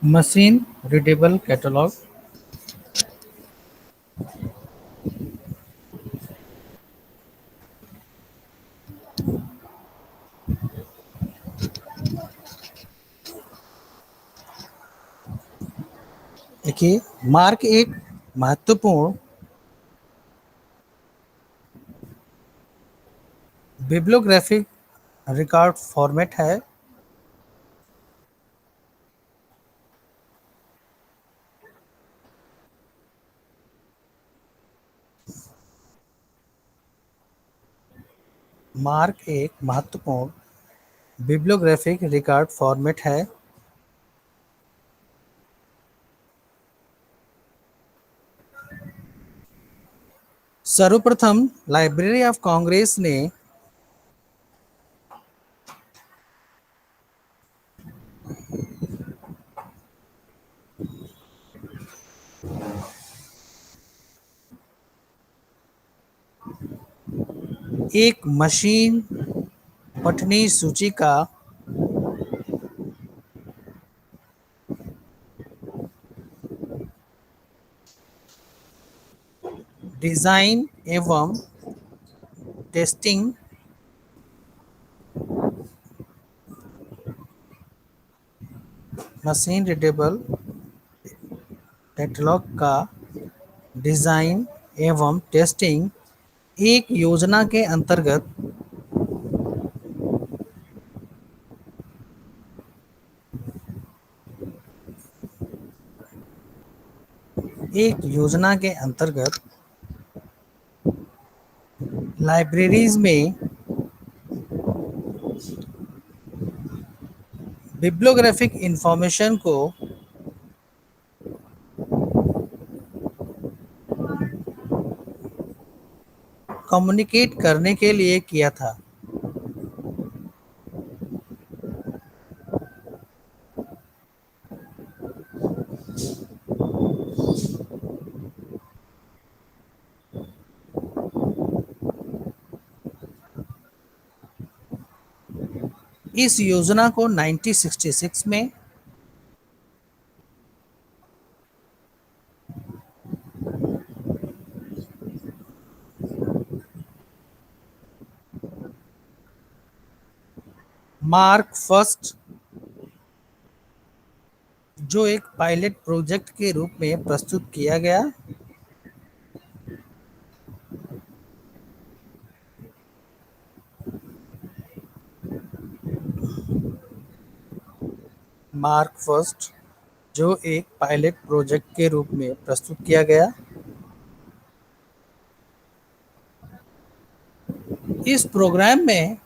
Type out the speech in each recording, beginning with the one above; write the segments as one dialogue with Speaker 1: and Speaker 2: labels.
Speaker 1: Machine readable catalog. देखिए, mark एक महत्वपूर्ण बिब्लियोग्राफिक रिकॉर्ड फॉर्मेट है। मार्क एक महत्वपूर्ण बिब्लियोग्राफिक रिकॉर्ड फॉर्मेट है। सर्वप्रथम लाइब्रेरी ऑफ कांग्रेस ने एक मशीन पठनी सूची का डिजाइन एवं टेस्टिंग मशीन रीडेबल कैटलॉग का डिजाइन एवं टेस्टिंग एक योजना के अंतर्गत लाइब्रेरीज में बिब्लियोग्राफिक इंफॉर्मेशन को कम्युनिकेट करने के लिए किया था। इस योजना को 1966 में मार्क फर्स्ट, जो एक पायलट प्रोजेक्ट के रूप में प्रस्तुत किया गया। मार्क फर्स्ट, जो एक पायलट प्रोजेक्ट के रूप में प्रस्तुत किया गया। इस प्रोग्राम में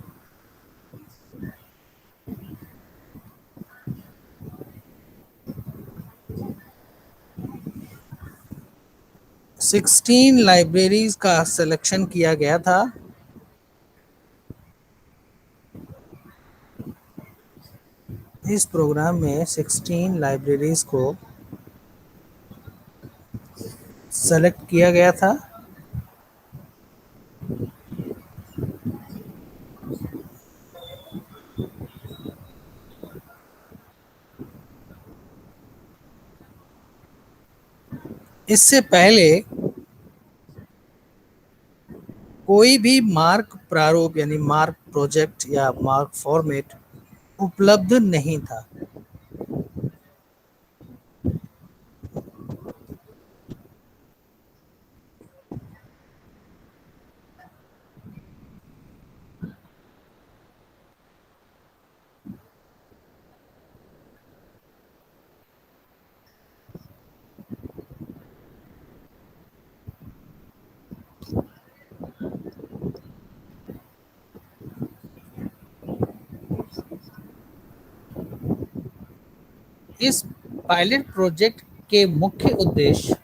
Speaker 1: 16 लाइब्रेरीज का सिलेक्शन किया गया था। इस प्रोग्राम में 16 लाइब्रेरीज को सेलेक्ट किया गया था। इससे पहले कोई भी मार्क प्रारूप यानी मार्क प्रोजेक्ट या मार्क फॉर्मेट उपलब्ध नहीं था। इस पायलट प्रोजेक्ट के मुख्य उद्देश्य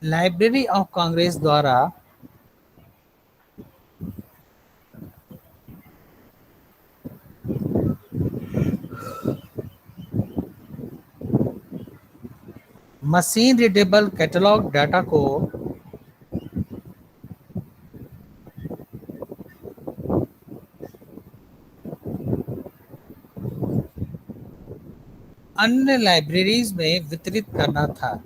Speaker 1: लाइब्रेरी ऑफ कांग्रेस द्वारा मशीन रीडेबल कैटलॉग डाटा को अन्य लाइब्रेरीज में वितरित करना था।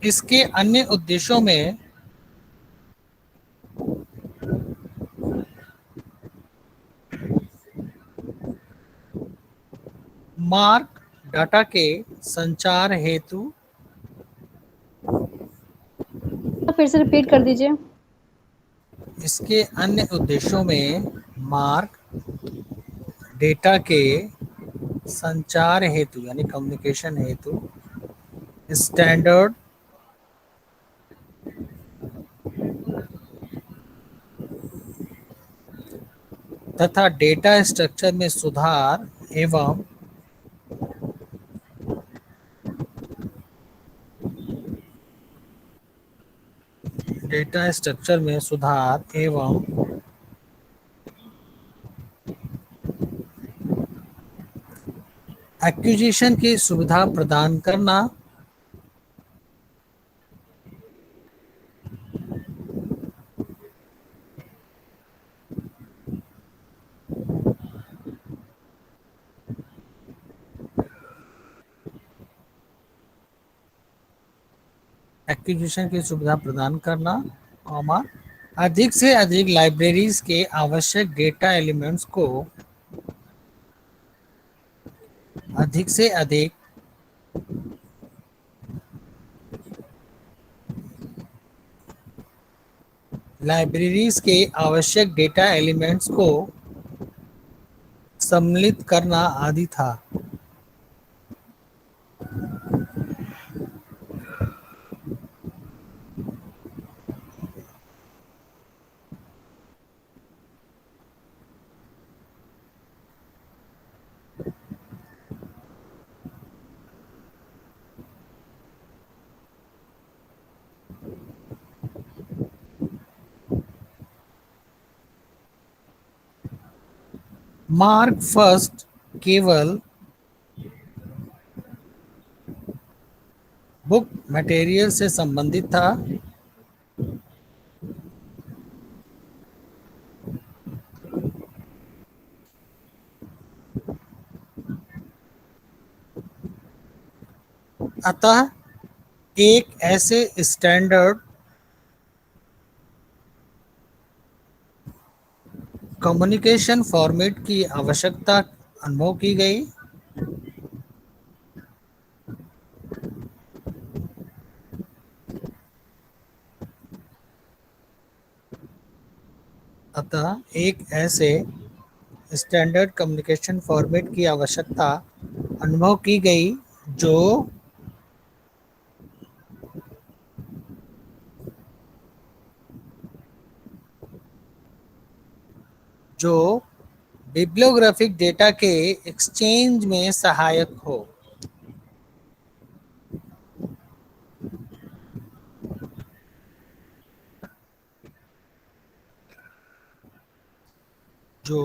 Speaker 1: इसके अन्य उद्देश्यों में मार्क डाटा के संचार हेतु
Speaker 2: फिर से रिपीट कर दीजिए।
Speaker 1: इसके अन्य उद्देश्यों में मार्क डेटा के संचार हेतु यानी कम्युनिकेशन हेतु स्टैंडर्ड तथा डेटा स्ट्रक्चर में सुधार एवं डेटा स्ट्रक्चर में सुधार एवं एक्विजिशन की सुविधा प्रदान करना एक्विजिशन की सुविधा प्रदान करना, कॉमा, अधिक से अधिक लाइब्रेरीज के आवश्यक डेटा एलिमेंट्स को अधिक से अधिक लाइब्रेरीज के आवश्यक डेटा एलिमेंट्स को सम्मिलित करना आदि था। मार्क फर्स्ट केवल बुक मटेरियल से संबंधित था। अतः एक ऐसे स्टैंडर्ड कम्युनिकेशन फॉर्मेट की आवश्यकता अनुभव की गई। अतः एक ऐसे स्टैंडर्ड कम्युनिकेशन फॉर्मेट की आवश्यकता अनुभव की गई जो जो बिब्लियोग्राफिक डेटा के एक्सचेंज में सहायक हो। जो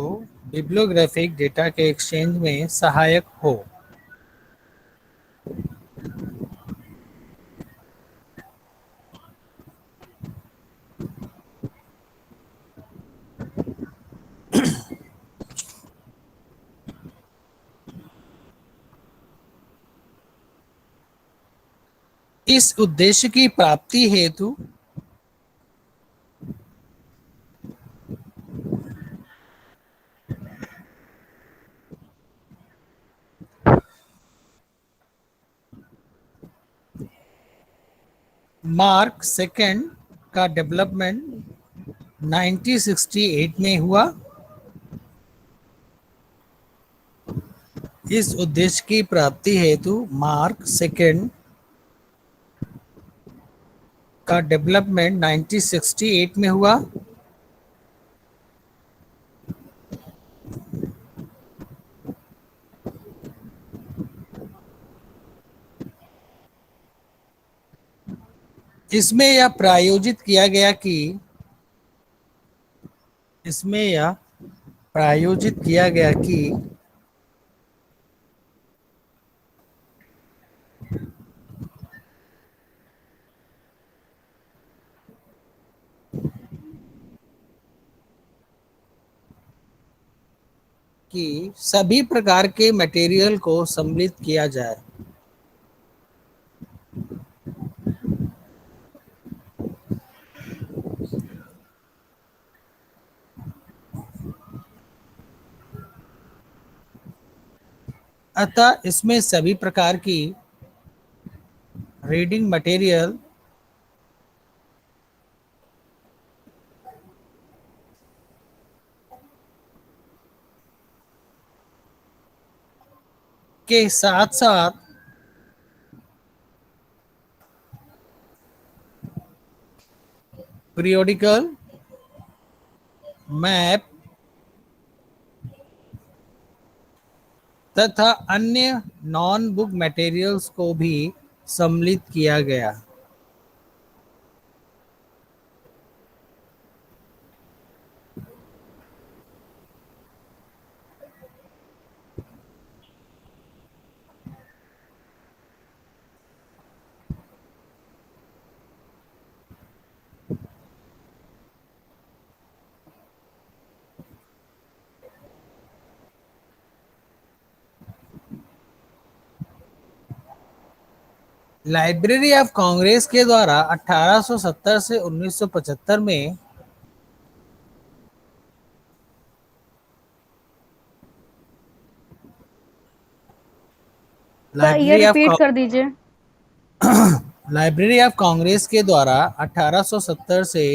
Speaker 1: बिब्लियोग्राफिक डेटा के एक्सचेंज में सहायक हो। इस उद्देश्य की प्राप्ति हेतु मार्क सेकेंड का डेवलपमेंट 1968 में हुआ। इस उद्देश्य की प्राप्ति हेतु मार्क सेकेंड का डेवलपमेंट 1968 में हुआ। इसमें यह प्रायोजित किया गया कि इसमें यह प्रायोजित किया गया कि सभी प्रकार के मटेरियल को सम्मिलित किया जाए। अतः इसमें सभी प्रकार की रीडिंग मटेरियल के साथ साथ पीरियोडिकल मैप तथा अन्य नॉन बुक मटेरियल्स को भी सम्मिलित किया गया। लाइब्रेरी ऑफ कांग्रेस के द्वारा 1870 से 1975 में
Speaker 2: sir year
Speaker 1: library of
Speaker 2: repeat कर दीजिए।
Speaker 1: लाइब्रेरी ऑफ कांग्रेस के द्वारा 1870 से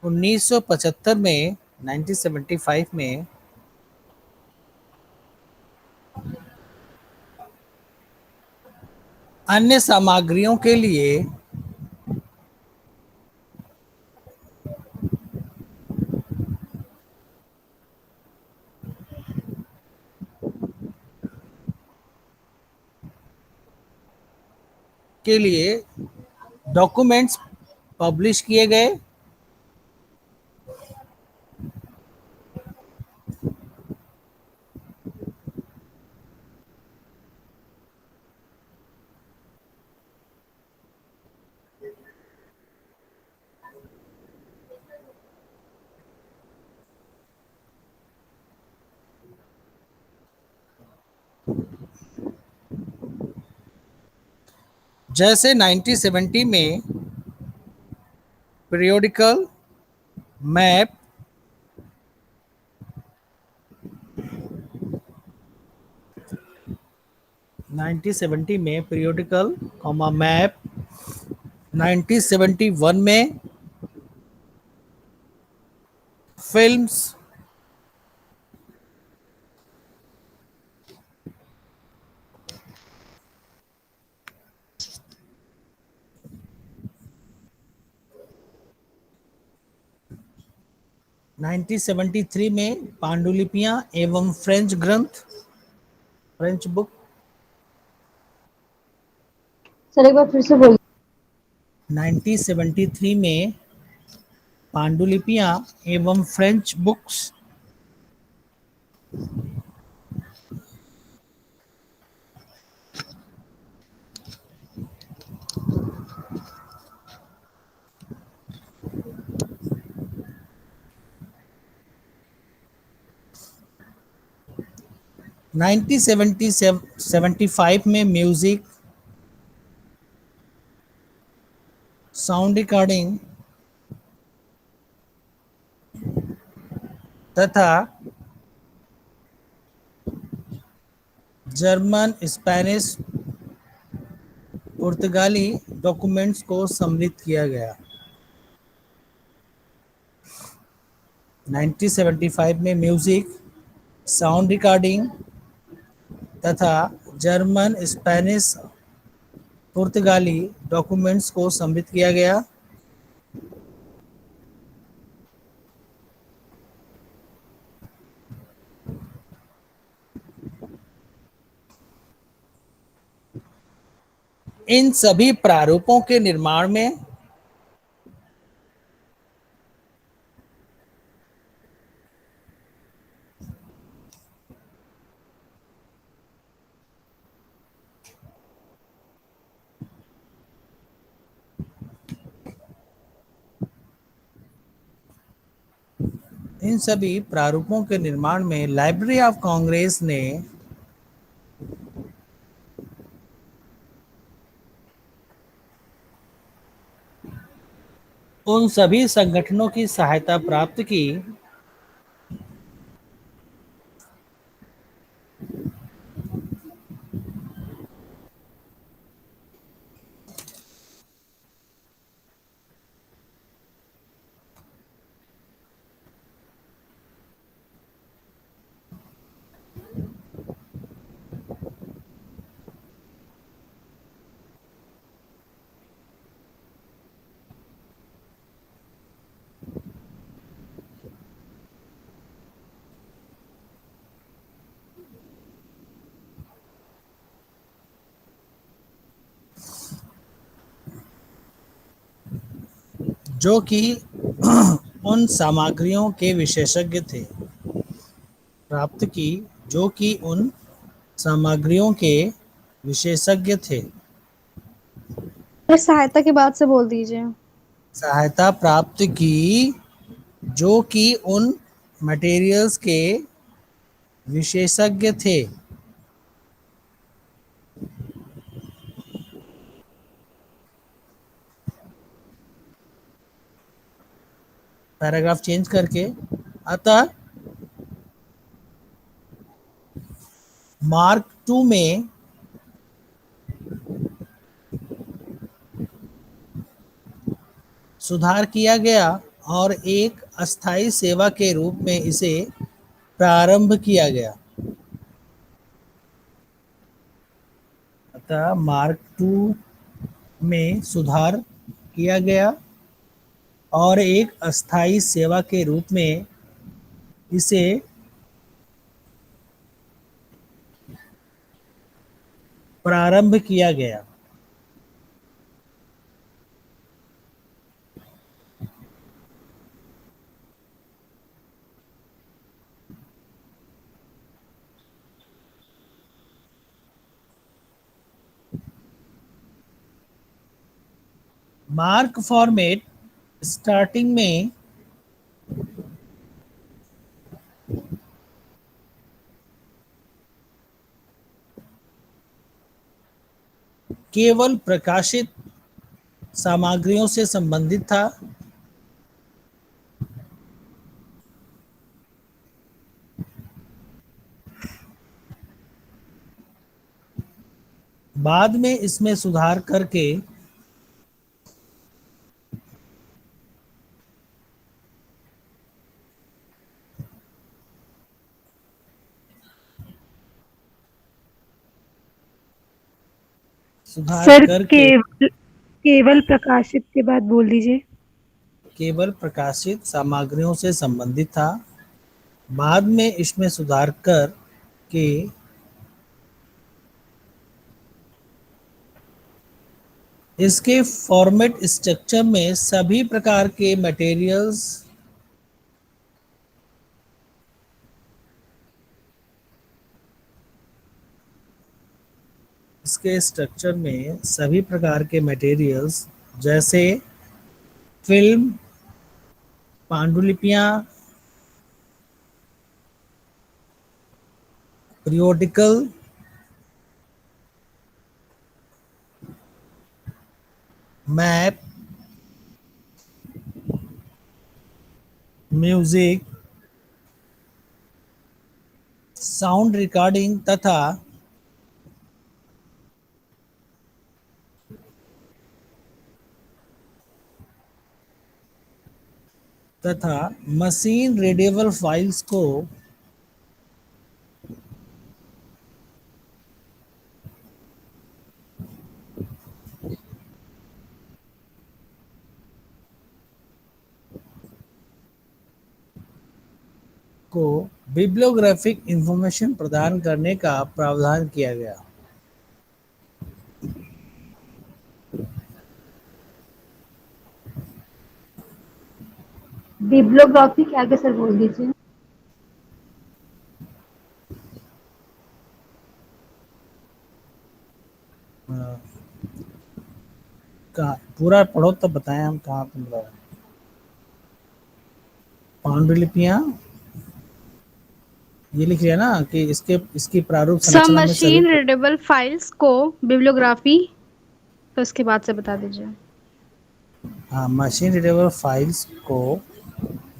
Speaker 1: 1975 में 1975 में अन्य सामग्रियों के लिए डॉक्यूमेंट्स पब्लिश किए गए। जैसे 1970 में पीरियोडिकल मैप, 1970 में पीरियोडिकल कॉमा मैप, 1971 में फिल्म्स, 1973 में पांडुलिपियां एवं फ्रेंच ग्रंथ, फ्रेंच बुक,
Speaker 2: सर एक बार फिर से बोलिए।
Speaker 1: 1973 में पांडुलिपियां एवं फ्रेंच बुक्स, 1975 में म्यूजिक, साउंड रिकॉर्डिंग तथा जर्मन, स्पेनिश, पुर्तगाली डॉक्यूमेंट्स को सम्मिलित किया गया। 1975 में म्यूजिक, साउंड रिकॉर्डिंग तथा जर्मन, स्पेनिश, पुर्तगाली डॉक्यूमेंट्स को सम्मिलित किया गया। इन सभी प्रारूपों के निर्माण में इन सभी प्रारूपों के निर्माण में लाइब्रेरी ऑफ कांग्रेस ने उन सभी संगठनों की सहायता प्राप्त की जो कि उन सामग्रियों के विशेषज्ञ थे प्राप्त की जो कि उन सामग्रियों के विशेषज्ञ थे
Speaker 2: सर सहायता के बाद से बोल दीजिए।
Speaker 1: सहायता प्राप्त की जो कि उन मटेरियल्स के विशेषज्ञ थे। पैराग्राफ चेंज करके, अतः मार्क टू में सुधार किया गया और एक अस्थायी सेवा के रूप में इसे प्रारंभ किया गया। अतः मार्क टू में सुधार किया गया और एक अस्थायी सेवा के रूप में इसे प्रारंभ किया गया। मार्क फॉर्मेट स्टार्टिंग में केवल प्रकाशित सामग्रियों से संबंधित था। बाद में इसमें सुधार करके सुधार
Speaker 3: सर
Speaker 1: करके
Speaker 3: केवल केवल प्रकाशित के बाद बोल दीजिए।
Speaker 1: केवल प्रकाशित सामग्रियों से संबंधित था। बाद में इसमें सुधार कर के इसके फॉर्मेट स्ट्रक्चर में सभी प्रकार के मटेरियल्स इसके स्ट्रक्चर में सभी प्रकार के मटेरियल्स जैसे फिल्म, पांडुलिपियां, periodical, map, music, sound recording तथा मशीन रीडेबल फाइल्स को बिब्लियोग्राफिक इंफॉर्मेशन प्रदान करने का प्रावधान किया गया।
Speaker 2: बिब्लियोग्राफी के आगे सर बोल दीजिए।
Speaker 1: हाँ, पूरा पढ़ो तब बताएं हम कहाँ तुम लोग। पांडुलिपियां, ये लिख लिया ना कि इसके इसकी प्रारूप
Speaker 2: सम
Speaker 1: संरचना में सभी।
Speaker 2: मशीन रीडेबल फाइल्स को बिब्लियोग्राफी, तो इसके बाद से बता दीजिए।
Speaker 1: हाँ, मशीन रीडेबल फाइल्स को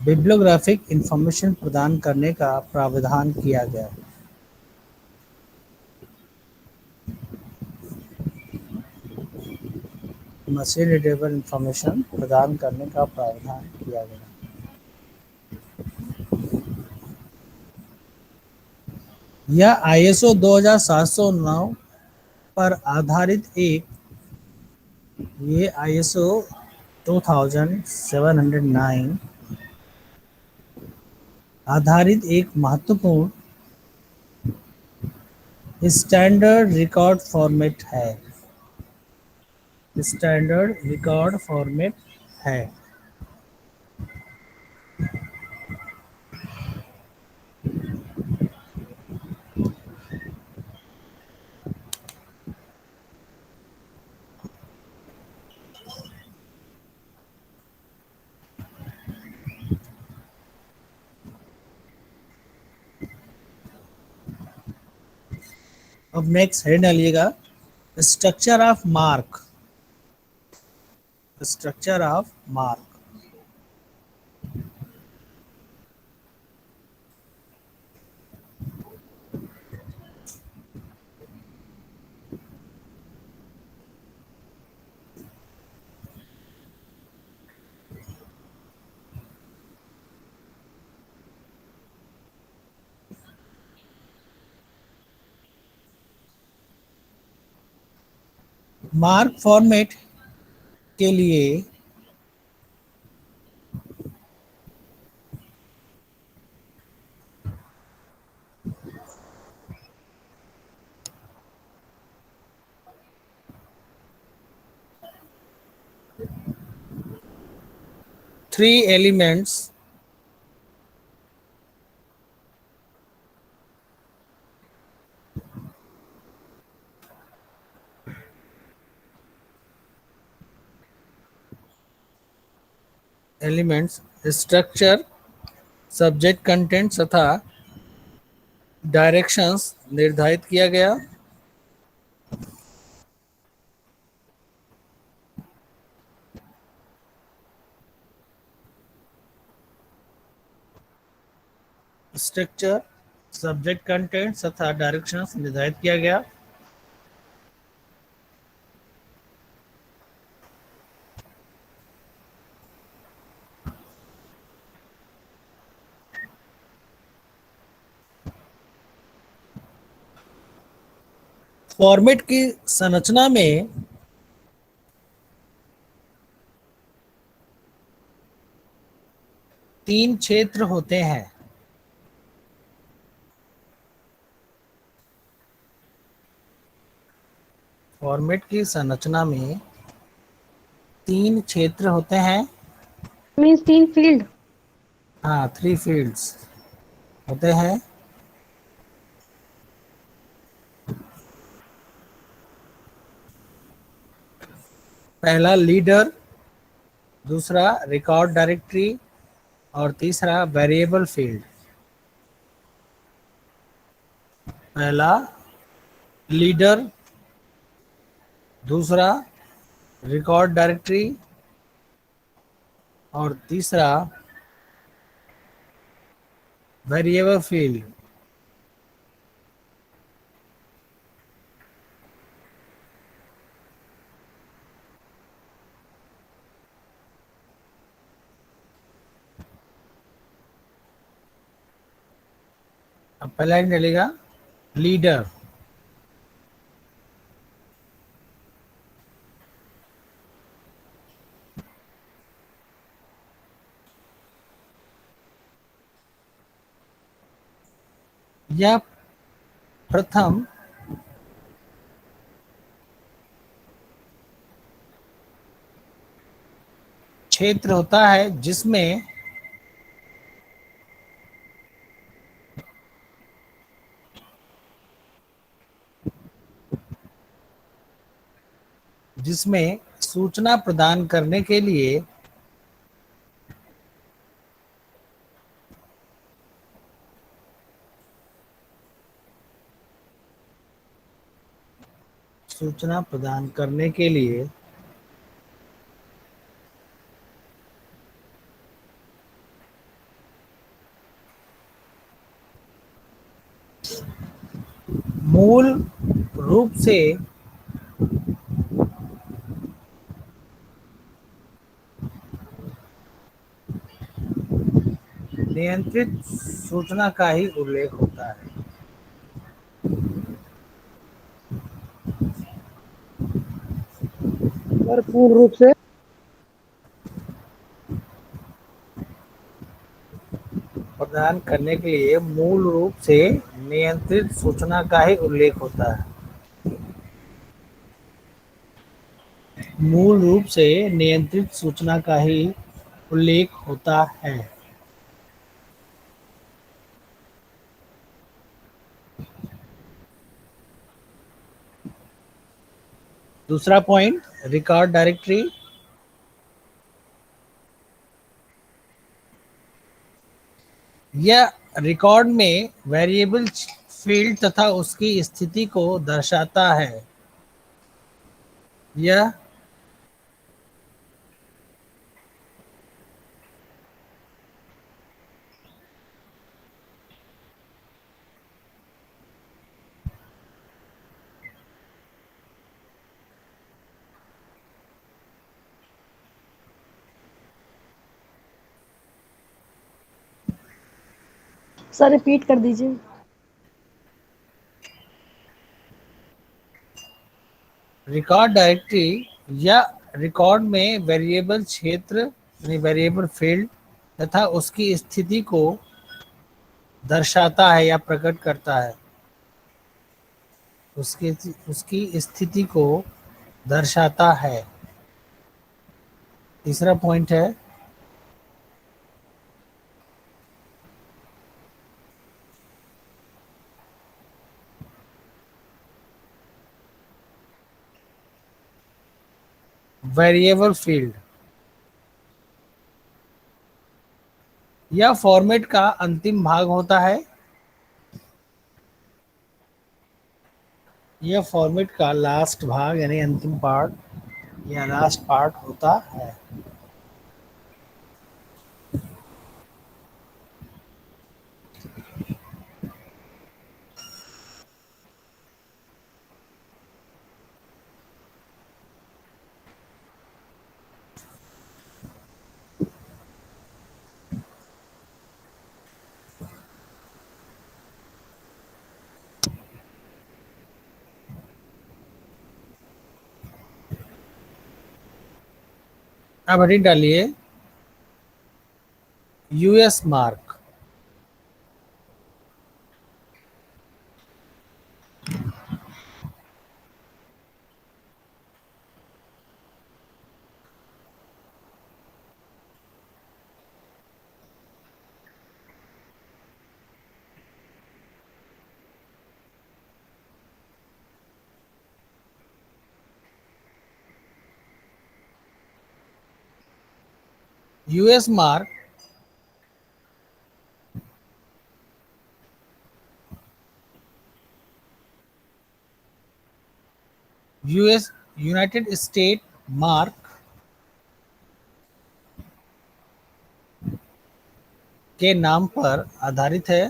Speaker 1: बिब्लियोग्राफिक इंफॉर्मेशन प्रदान करने का प्रावधान किया गया। मशीन रीडेबल इंफॉर्मेशन प्रदान करने का प्रावधान किया गया। यह ISO 2709 पर आधारित एक ये ISO 2709 आधारित एक महत्वपूर्ण स्टैंडर्ड रिकॉर्ड फॉर्मेट है। स्टैंडर्ड रिकॉर्ड फॉर्मेट है। अब नेक्स्ट हेड डालिएगा, structure of mark. Structure of mark. Mark format के लिए three elements structure, subject, content तथा डायरेक्शंस निर्धारित किया गया। स्ट्रक्चर, सब्जेक्ट, कंटेंट तथा डायरेक्शंस निर्धारित किया गया। फॉर्मेट की संरचना में तीन क्षेत्र होते हैं। फॉर्मेट की संरचना में तीन क्षेत्र होते हैं।
Speaker 2: Means 3 field.
Speaker 1: हाँ, थ्री फील्ड्स होते हैं। पहला लीडर, दूसरा रिकॉर्ड डायरेक्टरी और तीसरा वेरिएबल फील्ड। पहला लीडर, दूसरा रिकॉर्ड डायरेक्टरी और तीसरा वेरिएबल फील्ड। अब पहला लाइन डलेगा लीडर। यह प्रथम क्षेत्र होता है जिसमें जिसमें सूचना प्रदान करने के लिए सूचना प्रदान करने के लिए मूल रूप से नियंत्रित सूचना का ही उल्लेख होता है।
Speaker 4: सर पूर्ण रूप से
Speaker 1: प्रदान करने के लिए मूल रूप से नियंत्रित सूचना का ही उल्लेख होता है। मूल रूप से नियंत्रित सूचना का ही उल्लेख होता है। दूसरा पॉइंट, रिकॉर्ड डायरेक्टरी। यह रिकॉर्ड में वेरिएबल फील्ड तथा उसकी स्थिति को दर्शाता है। यह
Speaker 5: सर रिपीट कर दीजिए।
Speaker 1: रिकॉर्ड डायरेक्टरी या रिकॉर्ड में वेरिएबल क्षेत्र यानी वेरिएबल फील्ड तथा उसकी स्थिति को दर्शाता है या प्रकट करता है। उसकी उसकी स्थिति को दर्शाता है। तीसरा पॉइंट है वेरिएबल फील्ड। यह फॉर्मेट का अंतिम भाग होता है। यह फॉर्मेट का लास्ट भाग यानी अंतिम पार्ट या लास्ट पार्ट होता है। अब हेडिंग डालिए US mark. US mark US United state mark के नाम पर आधारित है।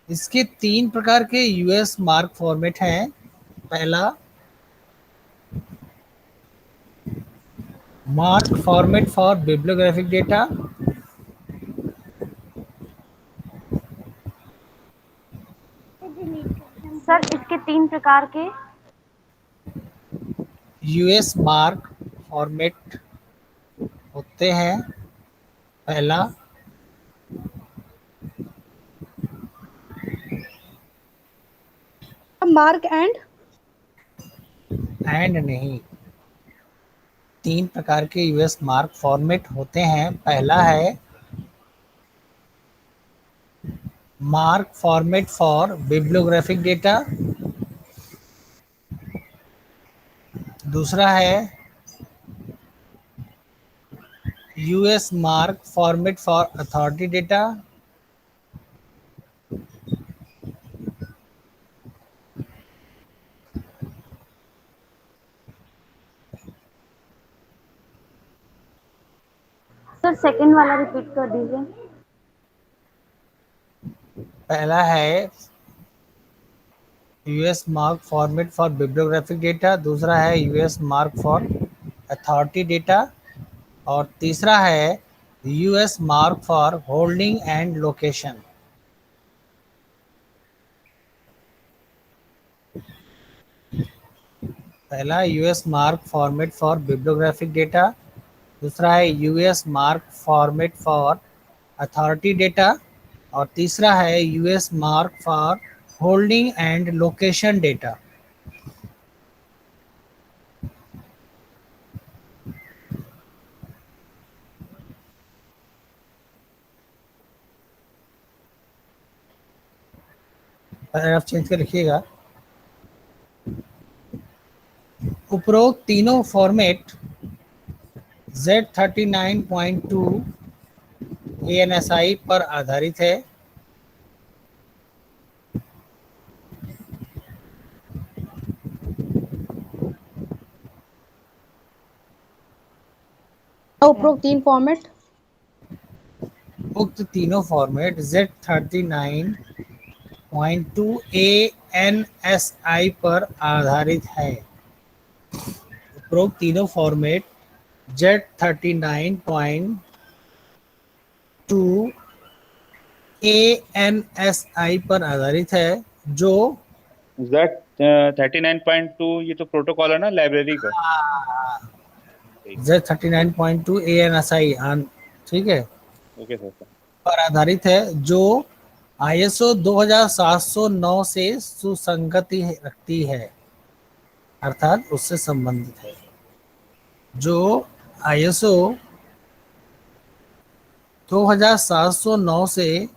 Speaker 1: इसके 3 प्रकार के यूएस मार्क फॉर्मेट हैं। पहला, mark format for bibliographic data.
Speaker 5: Sir इसके 3 प्रकार के
Speaker 1: यूएस मार्क फॉर्मेट होते हैं। पहला,
Speaker 2: मार्क
Speaker 1: एंड नहीं, 3 प्रकार के यूएस मार्क फॉर्मेट होते हैं। पहला है MARC format for bibliographic data. दूसरा है US MARC format for authority data.
Speaker 5: Sir second वाला रिपीट कर दीजिए।
Speaker 1: पहला है US MARC format for bibliographic data, दूसरा है US MARC for authority data, और तीसरा है US MARC for holding and location. पहला US MARC format for bibliographic data, दूसरा है US MARC format for authority data, और तीसरा है US MARC for holding and location data. Paragraph change कर लिखिएगा। उपरोक्त तीनों फॉर्मेट Z39.2 ANSI पर आधारित है।
Speaker 2: उपरोक्त तीन फॉर्मेट
Speaker 1: उक्त तीनों फॉर्मेट Z39.2 ANSI पर आधारित है। उपरोक्त तीनों फॉर्मेट Z39.2 ANSI पर आधारित है, जो
Speaker 4: Z39.2 ये तो प्रोटोकॉल है ना लाइब्रेरी का।
Speaker 1: Z39.2 ANSI ठीक है,
Speaker 4: ओके सर।
Speaker 1: पर आधारित है, जो ISO 2709 से सुसंगति रखती है, अर्थात उससे संबंधित है। जो ISO 2709 से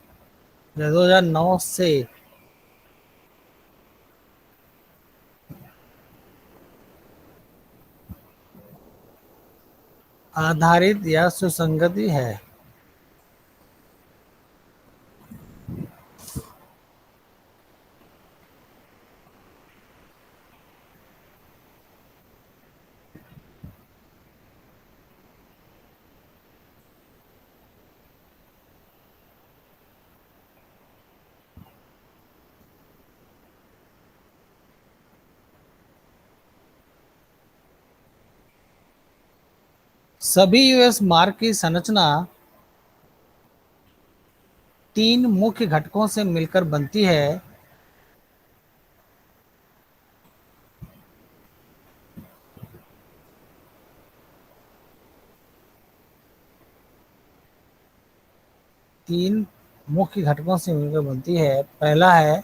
Speaker 1: 2009 से आधारित या सुसंगति है। सभी यूएस मार्क की संरचना तीन मुख्य घटकों से मिलकर बनती है। तीन मुख्य घटकों से मिलकर बनती है। पहला है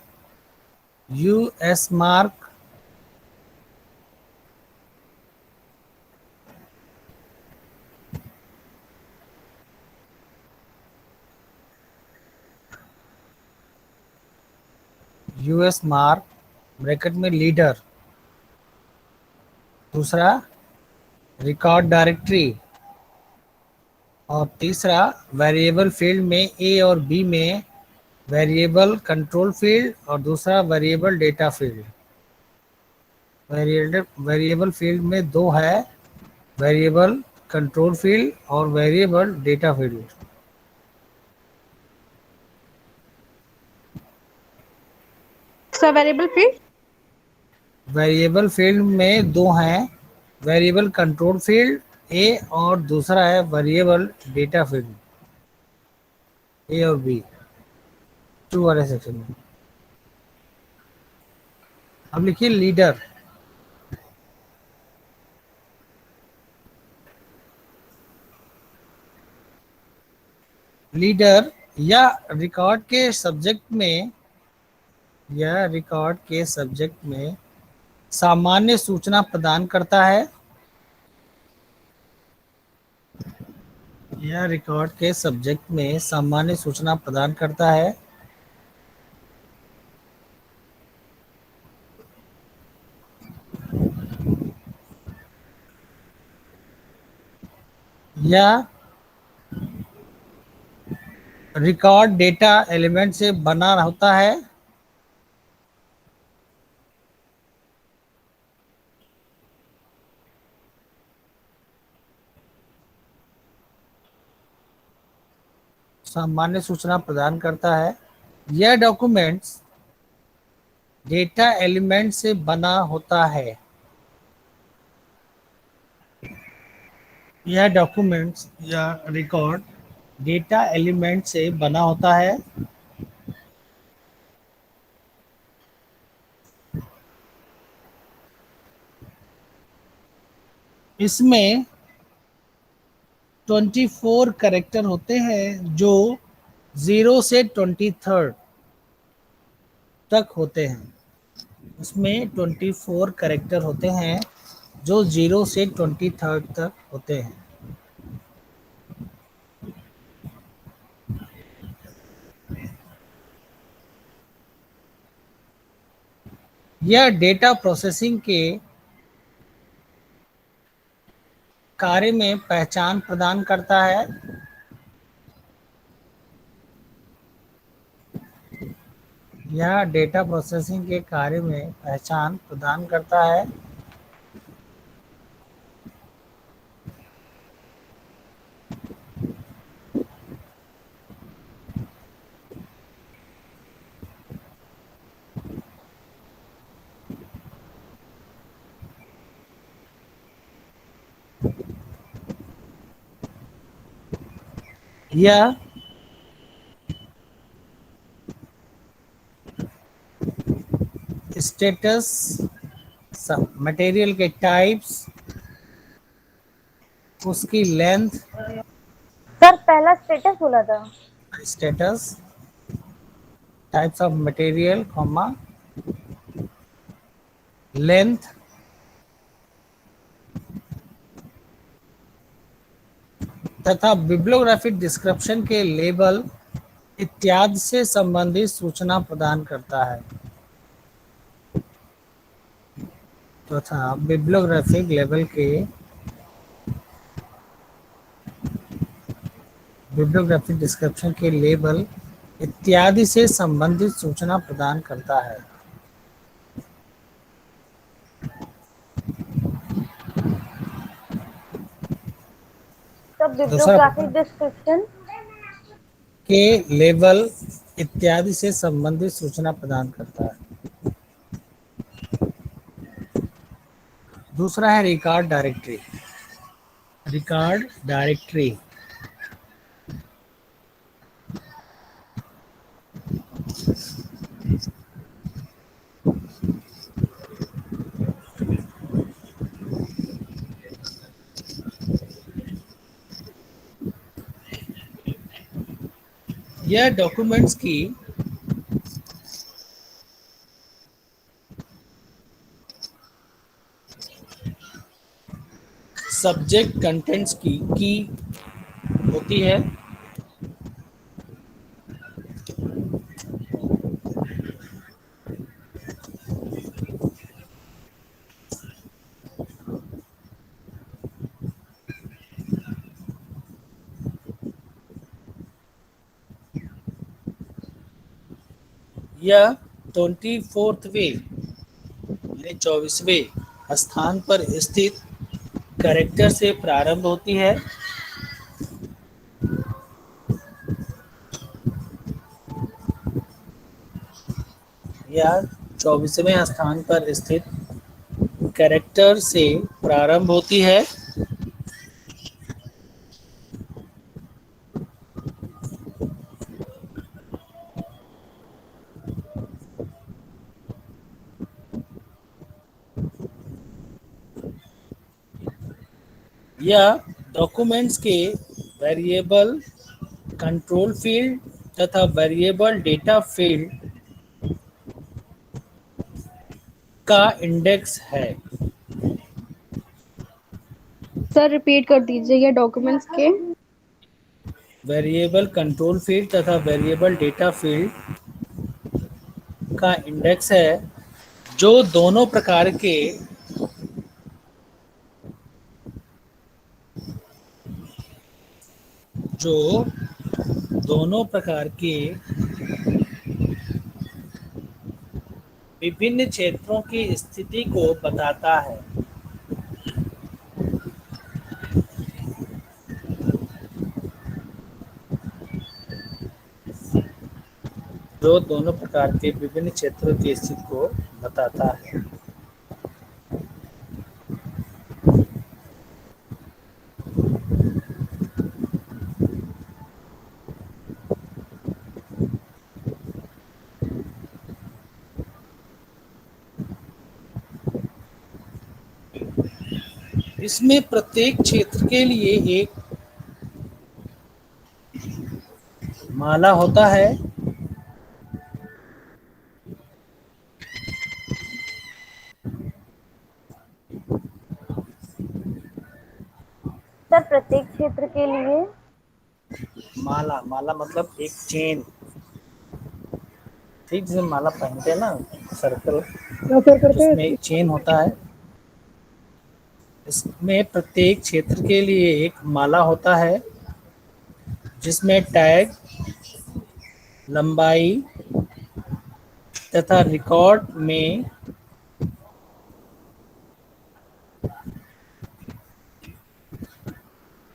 Speaker 1: US mark, US mark bracket में लीडर, दूसरा रिकॉर्ड डायरेक्टरी, और तीसरा वेरिएबल फील्ड में ए और बी में वेरिएबल कंट्रोल फील्ड, और दूसरा variable data field. Variable field में दो है, वेरिएबल कंट्रोल फील्ड और variable data field.
Speaker 2: Sir variable field
Speaker 1: variable field में दो हैं, वेरिएबल कंट्रोल फील्ड ए और दूसरा है वेरिएबल डेटा फील्ड, ए और बी, 2 वाले सेक्शन में। अब लिखिए लीडर। लीडर या रिकॉर्ड के सब्जेक्ट में सामान्य सूचना प्रदान करता है, या रिकॉर्ड के सब्जेक्ट में सामान्य सूचना प्रदान करता है। या रिकॉर्ड डेटा एलिमेंट से बना होता है। सामान्य सूचना प्रदान करता है। यह डॉक्यूमेंट्स डेटा एलिमेंट से बना होता है। यह डॉक्यूमेंट्स या रिकॉर्ड डेटा एलिमेंट से बना होता है। इसमें 24 कैरेक्टर होते हैं जो 0 से 23 तक होते हैं। इसमें 24 कैरेक्टर होते हैं जो 0 से 23 तक होते हैं। यह डेटा प्रोसेसिंग के कार्य में पहचान प्रदान करता है। यह डेटा प्रोसेसिंग के कार्य में पहचान प्रदान करता है। यह स्टेटस, मटेरियल के टाइप्स, उसकी लेंथ,
Speaker 5: सर पहला स्टेटस बोला था।
Speaker 1: Status, types of material, comma, length, तथा बिब्लियोग्राफिक डिस्क्रिप्शन के लेबल इत्यादि से संबंधित सूचना प्रदान करता है। तथा बिब्लियोग्राफिक लेवल के बिब्लियोग्राफिक डिस्क्रिप्शन के लेबल इत्यादि से संबंधित सूचना प्रदान करता है।
Speaker 5: तो बिब्लियोग्राफिक डिस्क्रिप्शन
Speaker 1: के लेबल इत्यादि से संबंधित सूचना प्रदान करता है। दूसरा है रिकॉर्ड डायरेक्टरी। रिकॉर्ड डायरेक्टरी यह डॉक्यूमेंट्स की सब्जेक्ट कंटेंट्स की होती है। यह 24वें यानी 24वें स्थान पर स्थित कैरेक्टर से प्रारंभ होती है। यह 24वें स्थान पर स्थित कैरेक्टर से प्रारंभ होती है। यह डॉक्यूमेंट्स के वेरिएबल कंट्रोल फील्ड तथा वेरिएबल डेटा फील्ड का इंडेक्स है।
Speaker 2: सर रिपीट कर दीजिए, ये डॉक्यूमेंट्स के
Speaker 1: वेरिएबल कंट्रोल फील्ड तथा वेरिएबल डेटा फील्ड का इंडेक्स है, जो दोनों प्रकार के जो दोनों प्रकार के विभिन्न क्षेत्रों की स्थिति को बताता है। जो दोनों प्रकार के विभिन्न क्षेत्रों की स्थिति को बताता है। इसमें प्रत्येक क्षेत्र के लिए एक माला होता है।
Speaker 5: सर प्रत्येक क्षेत्र के लिए
Speaker 1: माला माला मतलब एक चेन, ठीक, जैसे माला पहनते हैं ना सर्कल,
Speaker 3: क्या सर करते हैं
Speaker 1: उसमें एक चेन होता है। इसमें प्रत्येक क्षेत्र के लिए एक माला होता है जिसमें टैग, लंबाई तथा रिकॉर्ड में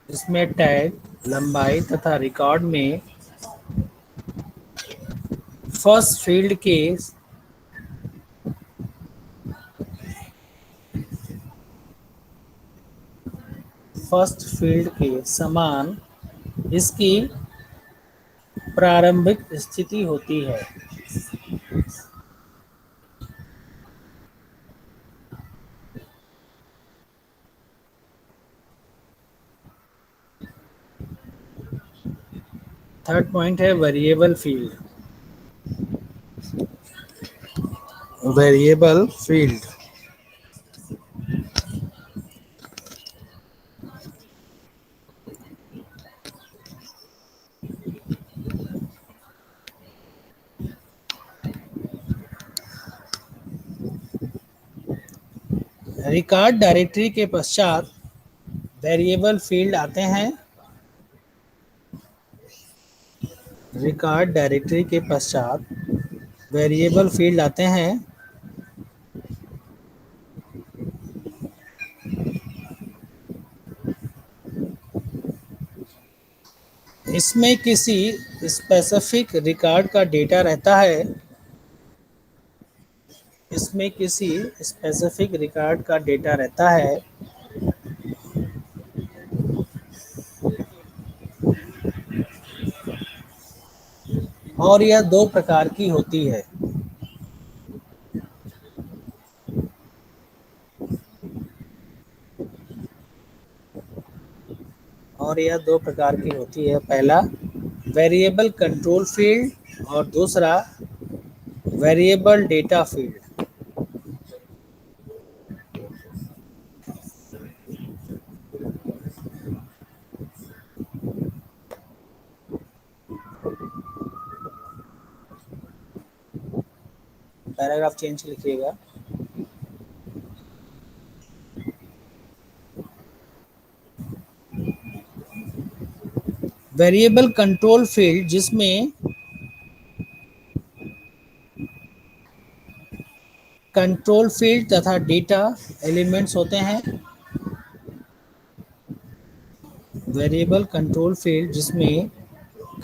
Speaker 1: इसमें टैग, लंबाई तथा रिकॉर्ड में फर्स्ट फील्ड के समान इसकी प्रारंभिक स्थिति होती है। थर्ड पॉइंट है variable field. Variable field record directory के पश्चात वेरिएबल फील्ड आते हैं। रिकॉर्ड डायरेक्टरी के पश्चात वेरिएबल फील्ड आते हैं। इसमें किसी स्पेसिफिक रिकॉर्ड का डेटा रहता है। इसमें किसी स्पेसिफिक रिकॉर्ड का डेटा रहता है। और यह दो प्रकार की होती है। पहला वेरिएबल कंट्रोल फील्ड और दूसरा variable data field. Paragraph change लिखिएगा। वेरिएबल कंट्रोल फील्ड जिसमें कंट्रोल फील्ड तथा डेटा एलिमेंट्स होते हैं। वेरिएबल कंट्रोल फील्ड जिसमें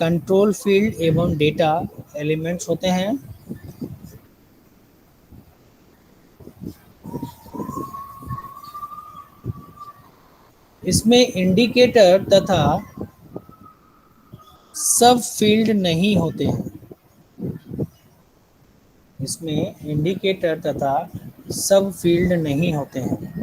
Speaker 1: कंट्रोल फील्ड एवं डेटा एलिमेंट्स होते हैं। इसमें इंडिकेटर तथा सब फील्ड नहीं होते हैं। इसमें इंडिकेटर तथा सब फील्ड नहीं होते हैं।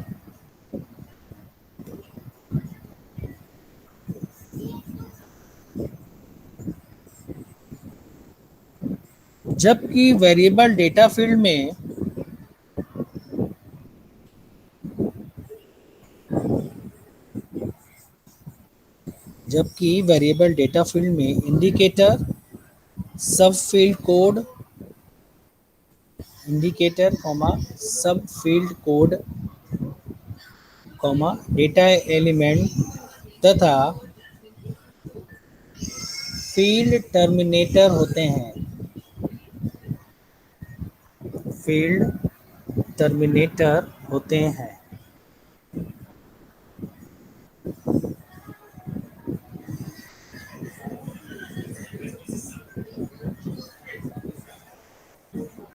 Speaker 1: जबकि वेरिएबल डेटा फील्ड में इंडिकेटर, सब फील्ड कोड, इंडिकेटर सब फील्ड कोड, डेटा एलिमेंट तथा फील्ड टर्मिनेटर होते हैं। फील्ड टर्मिनेटर होते हैं।